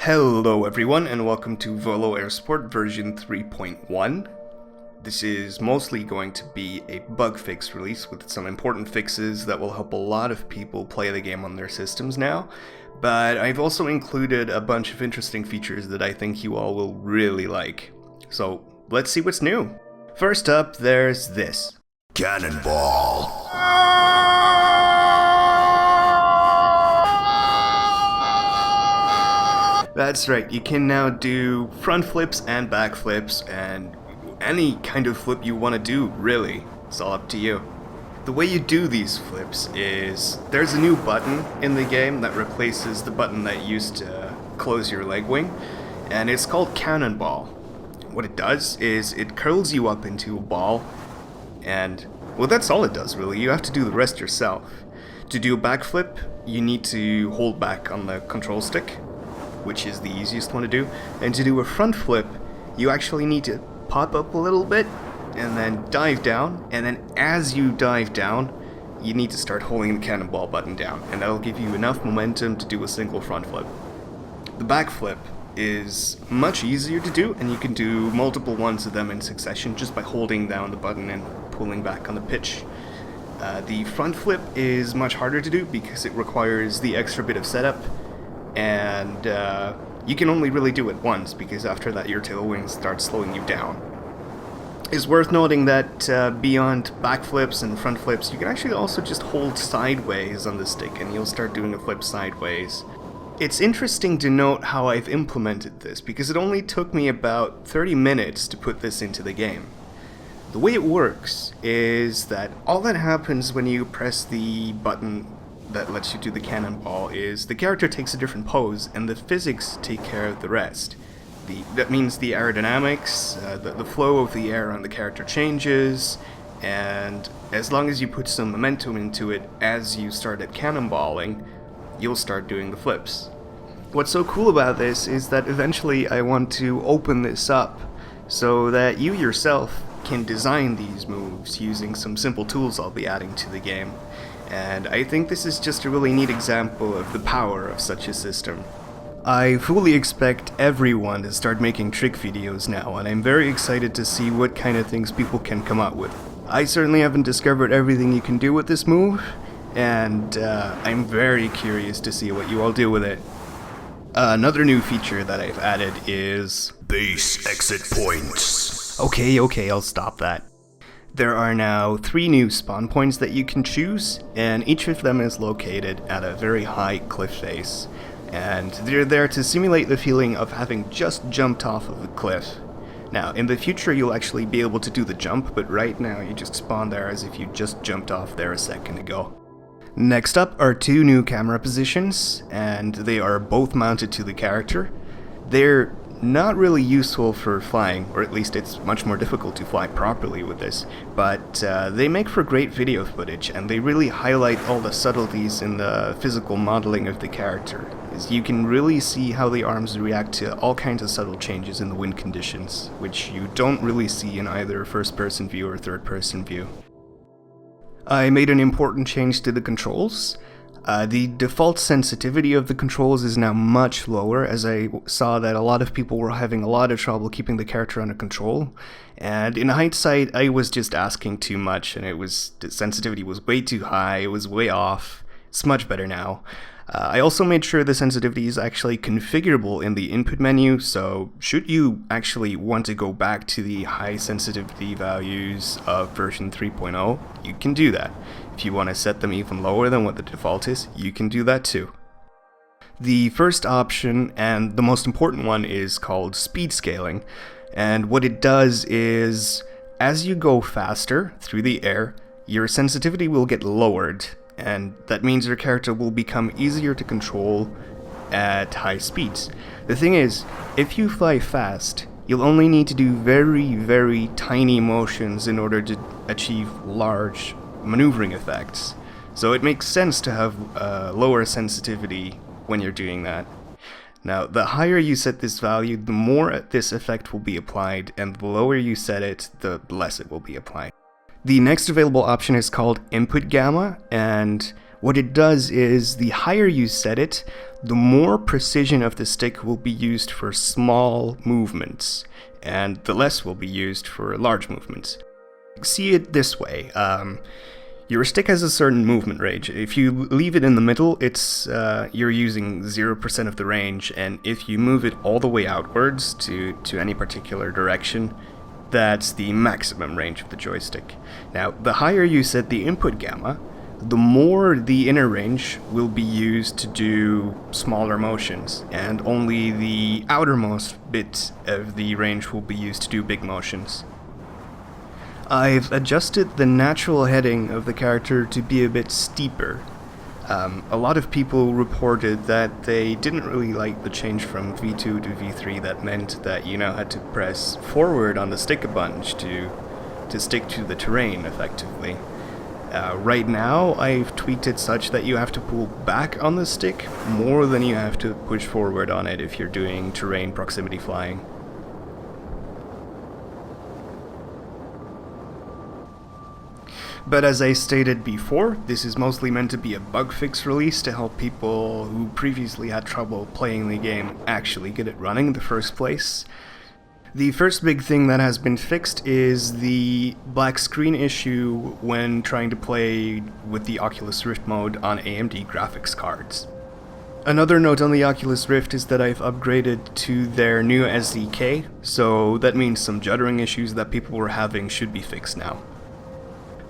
Hello everyone and welcome to Volo Airsport version 3.1. This is mostly going to be a bug fix release with some important fixes that will help a lot of people play the game on their systems now, but I've also included a bunch of interesting features that I think you all will really like. So let's see what's new. First up, there's this. Cannonball. That's right, you can now do front flips and back flips and any kind of flip you want to do, really. It's all up to you. The way you do these flips is there's a new button in the game that replaces the button that used to close your leg wing, and it's called Cannonball. What it does is it curls you up into a ball, and well, that's all it does really. You have to do the rest yourself. To do a backflip, you need to hold back on the control stick, which is the easiest one to do, and to do a front flip, you actually need to pop up a little bit, and then dive down, and then as you dive down, you need to start holding the cannonball button down, and that'll give you enough momentum to do a single front flip. The back flip is much easier to do, and you can do multiple ones of them in succession just by holding down the button and pulling back on the pitch. The front flip is much harder to do because it requires the extra bit of setup, and you can only really do it once because after that your tail wings start slowing you down. It's worth noting that beyond back flips and front flips, you can actually also just hold sideways on the stick and you'll start doing a flip sideways. It's interesting to note how I've implemented this because it only took me about 30 minutes to put this into the game. The way it works is that all that happens when you press the button that lets you do the cannonball is the character takes a different pose and the physics take care of the rest. That means the aerodynamics, the flow of the air on the character changes, and as long as you put some momentum into it as you start at cannonballing, you'll start doing the flips. What's so cool about this is that eventually I want to open this up so that you yourself can design these moves using some simple tools I'll be adding to the game. And I think this is just a really neat example of the power of such a system. I fully expect everyone to start making trick videos now, and I'm very excited to see what kind of things people can come up with. I certainly haven't discovered everything you can do with this move, and I'm very curious to see what you all do with it. Another new feature that I've added is Base exit points. Okay, I'll stop that. There are now 3 new spawn points that you can choose, and each of them is located at a very high cliff face. And they're there to simulate the feeling of having just jumped off of a cliff. Now, in the future you'll actually be able to do the jump, but right now you just spawn there as if you just jumped off there a second ago. Next up are 2 new camera positions, and they are both mounted to the character. They're not really useful for flying, or at least it's much more difficult to fly properly with this, but they make for great video footage, and they really highlight all the subtleties in the physical modeling of the character. As you can really see how the arms react to all kinds of subtle changes in the wind conditions, which you don't really see in either first-person view or third-person view. I made an important change to the controls. The default sensitivity of the controls is now much lower, as I saw that a lot of people were having a lot of trouble keeping the character under control, and in hindsight I was just asking too much, and the sensitivity was way too high, it was way off. It's much better now. I also made sure the sensitivity is actually configurable in the input menu, so should you actually want to go back to the high sensitivity values of version 3.0, you can do that. If you want to set them even lower than what the default is, you can do that too. The first option, and the most important one, is called speed scaling, and what it does is, as you go faster through the air, your sensitivity will get lowered, and that means your character will become easier to control at high speeds. The thing is, if you fly fast, you'll only need to do very, very tiny motions in order to achieve large maneuvering effects. So it makes sense to have lower sensitivity when you're doing that. Now, the higher you set this value, the more this effect will be applied, and the lower you set it, the less it will be applied. The next available option is called Input Gamma, and What it does is, the higher you set it, the more precision of the stick will be used for small movements, and the less will be used for large movements. See it this way. Your stick has a certain movement range. If you leave it in the middle, you're using 0% of the range, and if you move it all the way outwards to any particular direction, that's the maximum range of the joystick. Now, the higher you set the input gamma, the more the inner range will be used to do smaller motions, and only the outermost bit of the range will be used to do big motions. I've adjusted the natural heading of the character to be a bit steeper. A lot of people reported that they didn't really like the change from V2 to V3. That meant that you now had to press forward on the stick a bunch to stick to the terrain effectively. Right now, I've tweaked it such that you have to pull back on the stick more than you have to push forward on it if you're doing terrain proximity flying. But as I stated before, this is mostly meant to be a bug fix release to help people who previously had trouble playing the game actually get it running in the first place. The first big thing that has been fixed is the black screen issue when trying to play with the Oculus Rift mode on AMD graphics cards. Another note on the Oculus Rift is that I've upgraded to their new SDK, so that means some juddering issues that people were having should be fixed now.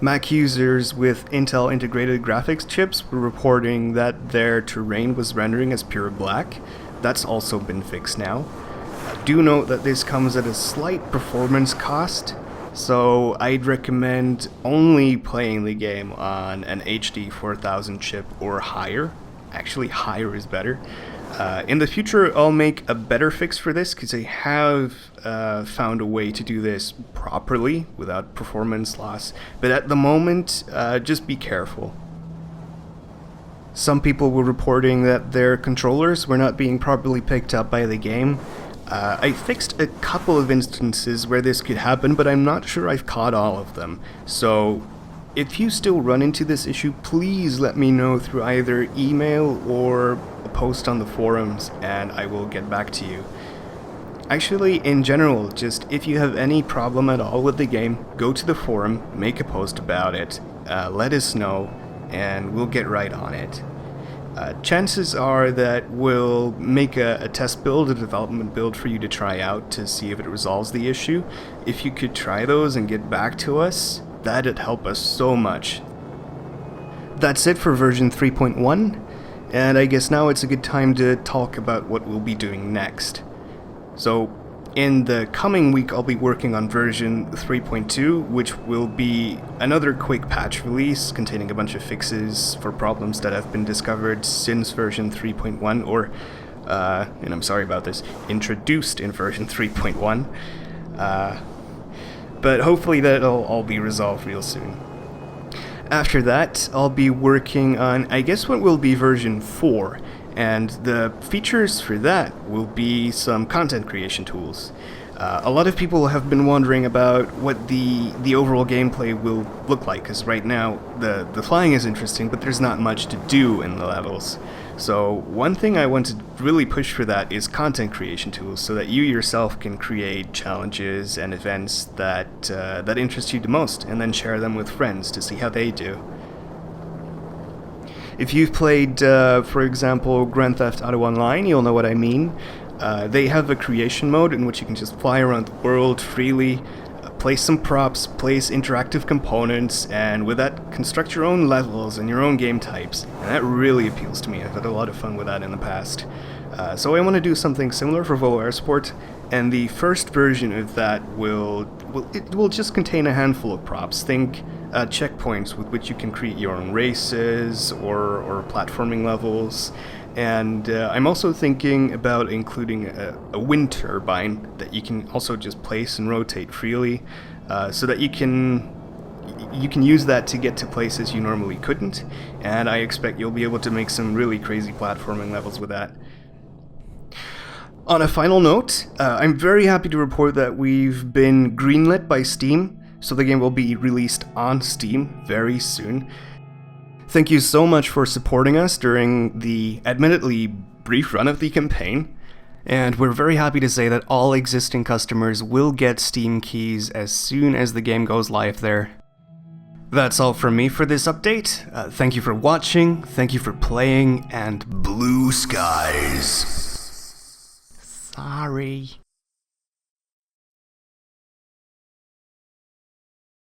Mac users with Intel integrated graphics chips were reporting that their terrain was rendering as pure black. That's also been fixed now. Do note that this comes at a slight performance cost, so I'd recommend only playing the game on an HD 4000 chip or higher. Actually, higher is better. In the future, I'll make a better fix for this, because I have found a way to do this properly without performance loss, but at the moment, just be careful. Some people were reporting that their controllers were not being properly picked up by the game. I fixed a couple of instances where this could happen, but I'm not sure I've caught all of them. So if you still run into this issue, please let me know through either email or a post on the forums, and I will get back to you. Actually, in general, just if you have any problem at all with the game, go to the forum, make a post about it, let us know, and we'll get right on it. Chances are that we'll make a test build, a development build for you to try out to see if it resolves the issue. If you could try those and get back to us, that'd help us so much. That's it for version 3.1, and I guess now it's a good time to talk about what we'll be doing next. So, in the coming week, I'll be working on version 3.2, which will be another quick patch release containing a bunch of fixes for problems that have been discovered since version 3.1, or, and I'm sorry about this, introduced in version 3.1. But hopefully that'll all be resolved real soon. After that, I'll be working on, I guess, what will be version 4. And the features for that will be some content creation tools. A lot of people have been wondering about what the overall gameplay will look like, because right now the flying is interesting, but there's not much to do in the levels. So one thing I want to really push for that is content creation tools, so that you yourself can create challenges and events that interest you the most, and then share them with friends to see how they do. If you've played, for example, Grand Theft Auto Online, you'll know what I mean. They have a creation mode in which you can just fly around the world freely, place some props, place interactive components, and with that, construct your own levels and your own game types. And that really appeals to me. I've had a lot of fun with that in the past. So I want to do something similar for Volo Airsport, and the first version of that will just contain a handful of props. Think checkpoints with which you can create your own races or platforming levels. And I'm also thinking about including a wind turbine that you can also just place and rotate freely, so that you can use that to get to places you normally couldn't, and I expect you'll be able to make some really crazy platforming levels with that. On a final note, I'm very happy to report that we've been greenlit by Steam, so the game will be released on Steam very soon. Thank you so much for supporting us during the admittedly brief run of the campaign, and we're very happy to say that all existing customers will get Steam keys as soon as the game goes live there. That's all from me for this update. Thank you for watching, thank you for playing, and Blue skies. sorry.